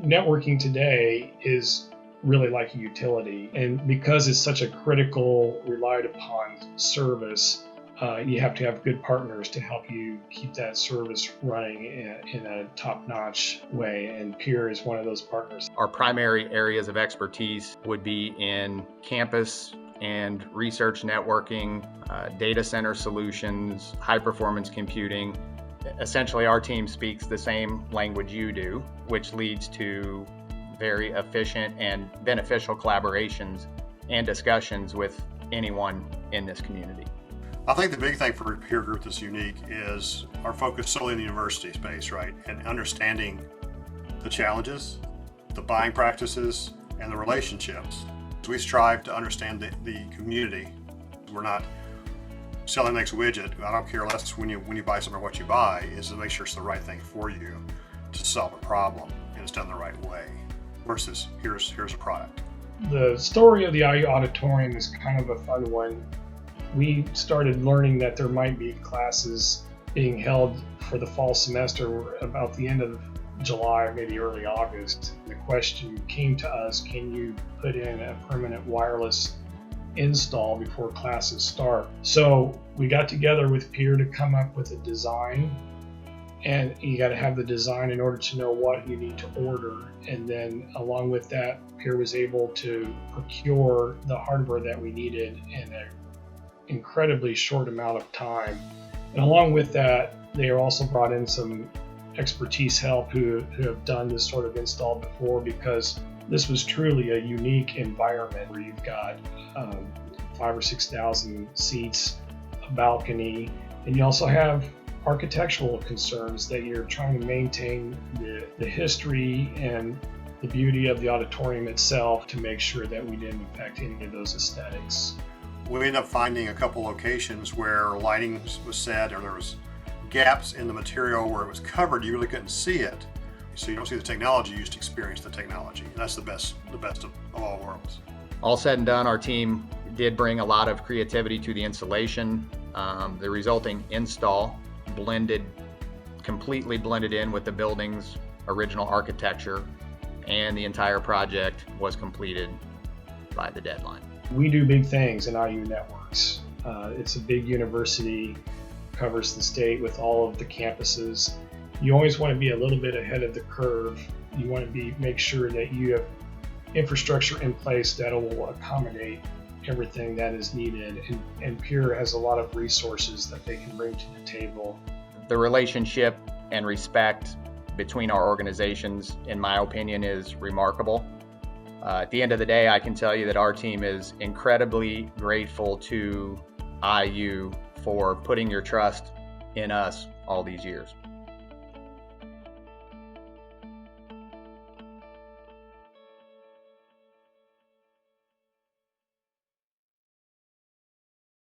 networking today is really like a utility. And because it's such a critical, relied upon service, you have to have good partners to help you keep that service running in a top-notch way, and PIER is one of those partners. Our primary areas of expertise would be in campus and research networking, data center solutions, high-performance computing. Essentially, our team speaks the same language you do, which leads to very efficient and beneficial collaborations and discussions with anyone in this community. I think the big thing for PIER Group that's unique is our focus solely in the university space, right? And understanding the challenges, the buying practices, and the relationships. We strive to understand the community. We're not selling the next widget. I don't care less when you buy something or what you buy, is to make sure it's the right thing for you to solve a problem, and it's done the right way, versus here's a product. The story of the IU Auditorium is kind of a fun one. We started learning that there might be classes being held for the fall semester about the end of July, maybe early August. The question came to us, can you put in a permanent wireless install before classes start? So we got together with PIER to come up with a design, and you got to have the design in order to know what you need to order. And then along with that, PIER was able to procure the hardware that we needed in an incredibly short amount of time. And along with that, they also brought in some expertise help who have done this sort of install before, because this was truly a unique environment where you've got 5,000 or 6,000 seats, a balcony, and you also have architectural concerns that you're trying to maintain the history and the beauty of the auditorium itself to make sure that we didn't affect any of those aesthetics. We ended up finding a couple locations where lighting was set, or there was gaps in the material where it was covered. You really couldn't see it. So you don't see the technology, you just experience the technology. And that's the best of all worlds. All said and done, our team did bring a lot of creativity to the installation. The resulting install completely blended in with the building's original architecture, and the entire project was completed by the deadline. We do big things in IU Networks. It's a big university, covers the state with all of the campuses. You always want to be a little bit ahead of the curve. You want to make sure that you have infrastructure in place that will accommodate everything that is needed. And PIER has a lot of resources that they can bring to the table. The relationship and respect between our organizations, in my opinion, is remarkable. At the end of the day, I can tell you that our team is incredibly grateful to IU for putting your trust in us all these years.